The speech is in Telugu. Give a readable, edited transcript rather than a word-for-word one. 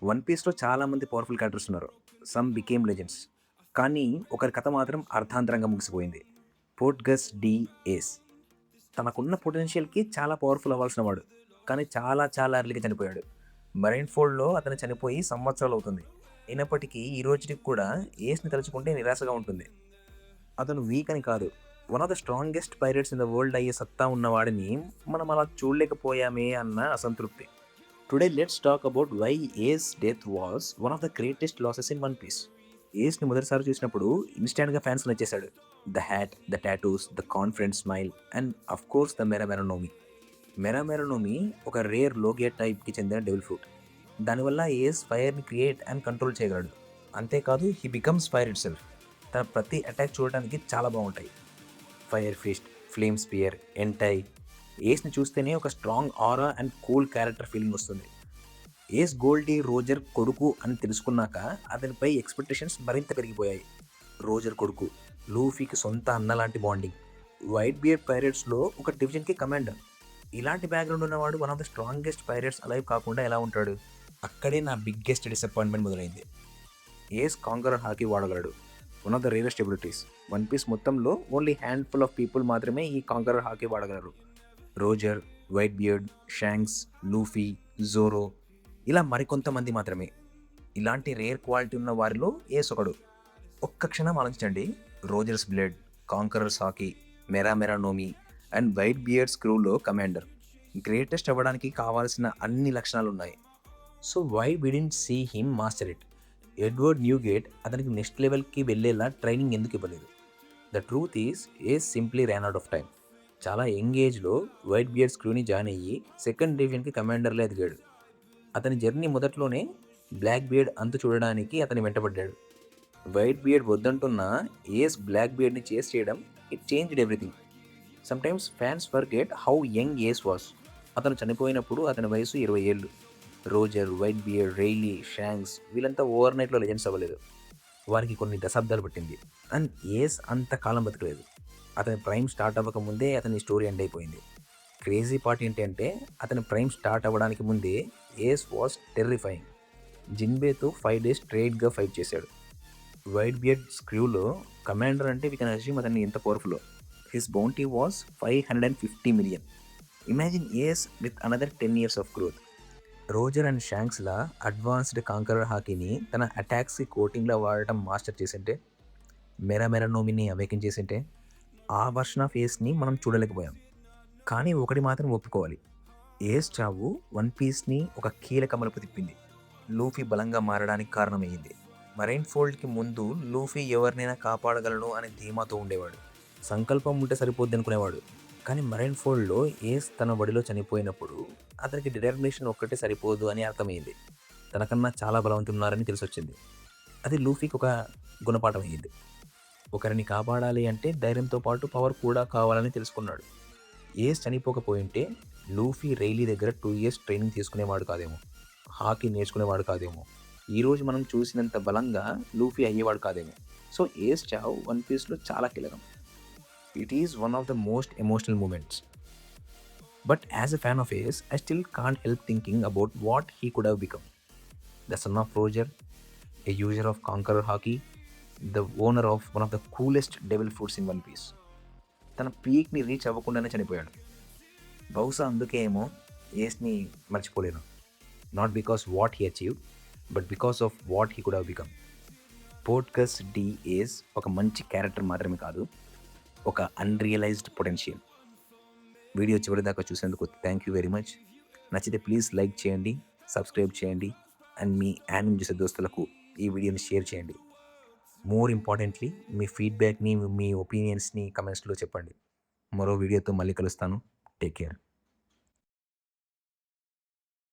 వన్ పీస్‌లో చాలామంది పవర్‌ఫుల్ క్యారెక్టర్స్ ఉన్నారు. Some became legends. కానీ ఒకరి కథ మాత్రం అర్థాంతరంగా ముగిసిపోయింది. పోర్ట్‌గస్ డి ఏస్. తనకున్న పొటెన్షియల్‌కి చాలా పవర్‌ఫుల్ అవ్వాల్సిన వాడు. కానీ చాలా చాలా ఎర్లీగా చనిపోయాడు. మరైన్‌ఫోల్డ్‌లో అతను చనిపోయి సంవత్సరాలవుతుంది. అయినప్పటికీ ఈ రోజుటికి కూడా ఏస్‌ని తలుచుకుంటే నిరాశగా ఉంటుంది. అతను వీక్ అని కాదు. One of the strongest pirates in the world అయ్యే సత్తా ఉన్నవాడిని మనం అలా చూడలేకపోయామే అన్న అసంతృప్తి. Today let's talk about why Ace death was one of the greatest losses in One Piece. ఏస్ని మొదటిసారి చూసినప్పుడు ఇన్స్టాంట్గా ఫ్యాన్స్ నచ్చేశాడు. The hat, the tattoos, the confident smile and of course the Mera Mera no Mi. Mera Mera no Mi ఒక రేర్ లోగియా టైప్కి చెందిన డెవిల్ ఫ్రూట్. దానివల్ల ఏస్ ఫైర్ని క్రియేట్ అండ్ కంట్రోల్ చేయగలడు. అంతేకాదు he becomes fire itself. తన ప్రతి అటాక్ చూడడానికి చాలా బాగుంటాయి. Fire fist, flame spear, Entei. ఏస్ని చూస్తేనే ఒక strong aura and cool character feeling వస్తుంది. ఏస్ గోల్డీ రోజర్ కొడుకు అని తెలుసుకున్నాక అతనిపై ఎక్స్పెక్టేషన్స్ మరింత పెరిగిపోయాయి. రోజర్ కొడుకు, లూఫీకి సొంత అన్న లాంటి బాండింగ్. వైట్ బియర్ పైరేట్స్లో ఒక డివిజన్కి కమాండర్. ఇలాంటి బ్యాక్గ్రౌండ్ ఉన్నవాడు one of the strongest pirates alive కాకుండా ఎలా ఉంటాడు? అక్కడే నా బిగ్గెస్ట్ డిసప్పాయింట్మెంట్ మొదలైంది. ఏస్ కాంకరర్ హాకీ వాడగలడు. One of the rarest abilities. One Piece మొత్తంలో ఓన్లీ హ్యాండ్ఫుల్ ఆఫ్ పీపుల్ మాత్రమే ఈ కాంకరర్ హాకీ వాడగలరు. Roger, Whitebeard, Shanks, Luffy, Zoro, ఇలా మరికొంతమంది మాత్రమే. ఇలాంటి రేర్ క్వాలిటీ ఉన్న వారిలో ఏస్ ఒకడు. ఒక్క క్షణం ఆలోచించండి. Roger's blood, conqueror's haki, Mera Mera no Mi and Whitebeard's క్రూలో కమాండర్. గ్రేటెస్ట్ అవ్వడానికి కావాల్సిన అన్ని లక్షణాలు ఉన్నాయి. So why we didn't see him master it? Edward Newgate అతనికి నెక్స్ట్ లెవెల్కి వెళ్ళేలా ట్రైనింగ్ ఎందుకు ఇవ్వలేదు? The truth is Ace simply ran out of time. చాలా యంగ్ ఏజ్లో వైట్ బియర్డ్స్ క్రూని జాయిన్ అయ్యి సెకండ్ డివిజన్కి కమాండర్లో ఎదిగాడు. అతని జర్నీ మొదట్లోనే బ్లాక్ బియర్డ్ అంతు చూడడానికి అతని వెంటబడ్డాడు. వైట్ బియర్డ్ వద్దంటున్న ఏస్ బ్లాక్ బియర్డ్ని చేస్ చేయడం, it changed everything. Sometimes fans forget how young Ace was. అతను చనిపోయినప్పుడు అతని వయసు 20 ఏళ్ళు. Roger, Whitebeard, Rayleigh, Shanks వీళ్ళంతా ఓవర్ నైట్లో లెజెండ్స్ అవ్వలేదు. వారికి కొన్ని దశాబ్దాలు పట్టింది. అండ్ ఏస్ అంత కాలం బతకలేదు. అతని ప్రైమ్ స్టార్ట్ అవ్వకముందే అతని స్టోరీ ఎండ్ అయిపోయింది. క్రేజీ పార్ట్ ఏంటంటే అతని ప్రైమ్ స్టార్ట్ అవ్వడానికి ముందే ఏస్ వాస్ టెర్రిఫైయింగ్. జిన్బేతో 5 days స్ట్రైట్గా ఫైట్ చేశాడు. వైట్ బియర్డ్ స్క్రూలో కమాండర్ అంటే వీ కెన్ అస్యూమ్ అతన్ని ఎంత powerful. His bounty was 550 million. Imagine Ace with another 10 years of growth. Roger and షాంక్స్లా అడ్వాన్స్డ్ కాంకరర్ హాకీని తన అటాక్స్కి కోటింగ్లా వాడటం మాస్టర్ చేసింటే, మెరమెరనోమిని అవేకన్ చేసింటే, ఆ వర్షన్ ఆఫ్ ఏస్ని మనం చూడలేకపోయాం. కానీ ఒకటి మాత్రం ఒప్పుకోవాలి. ఏస్ చావు వన్ పీస్ని ఒక కీలక మలుపు తిప్పింది. లూఫీ బలంగా మారడానికి కారణమయ్యింది. మరైన్ ఫోల్డ్కి ముందు లూఫీ ఎవరినైనా కాపాడగలను అనే ధీమాతో ఉండేవాడు. సంకల్పం ఉంటే సరిపోద్ది అనుకునేవాడు. కానీ మరైన్ ఫోల్డ్లో ఏస్ తన బడిలో చనిపోయినప్పుడు అతనికి డిటర్మినేషన్ ఒక్కటే సరిపోదు అని అర్థమైంది. తనకన్నా చాలా బలవంతున్నారని తెలిసొచ్చింది. అది లూఫీకి ఒక గుణపాఠం అయ్యింది. ఒకరిని కాపాడాలి అంటే ధైర్యంతో పాటు పవర్ కూడా కావాలని తెలుసుకున్నాడు. ఏస్ చనిపోకపోయింటే లూఫీ రైలీ దగ్గర 2 years ట్రైనింగ్ తీసుకునేవాడు కాదేమో. హాకీ నేర్చుకునేవాడు కాదేమో. ఈరోజు మనం చూసినంత బలంగా లూఫీ అయ్యేవాడు కాదేమో. సో ఏస్ చావు వన్ పీస్లో చాలా కీలకం. It is one of the most emotional moments. But as a fan of Ace, I still can't help thinking about what he could have become. The son of Roger, a user of Conqueror Hockey, the owner of one of the coolest devil fruits in One Piece. తన పీక్ని రీచ్ అవ్వకుండానే చనిపోయాడు. బహుశా అందుకే ఏమో ఏస్ని మర్చిపోలేను. Not because what he achieved, but because of what he could have become. Portgas D Ace ఒక మంచి క్యారెక్టర్ మాత్రమే కాదు, ఒక అన్రియలైజ్డ్ పొటెన్షియల్. వీడియో చివరిదాకా చూసేందుకు థ్యాంక్ యూ వెరీ మచ్. నచ్చితే ప్లీజ్ లైక్ చేయండి, సబ్స్క్రైబ్ చేయండి అండ్ మీ యానిమ్ చూసే దోస్తులకు ఈ వీడియోని షేర్ చేయండి. మోర్ ఇంపార్టెంట్లీ మీ ఫీడ్బ్యాక్ని, మీ ఒపీనియన్స్ని కమెంట్స్లో చెప్పండి. మరో వీడియోతో మళ్ళీ కలుస్తాను. Take care.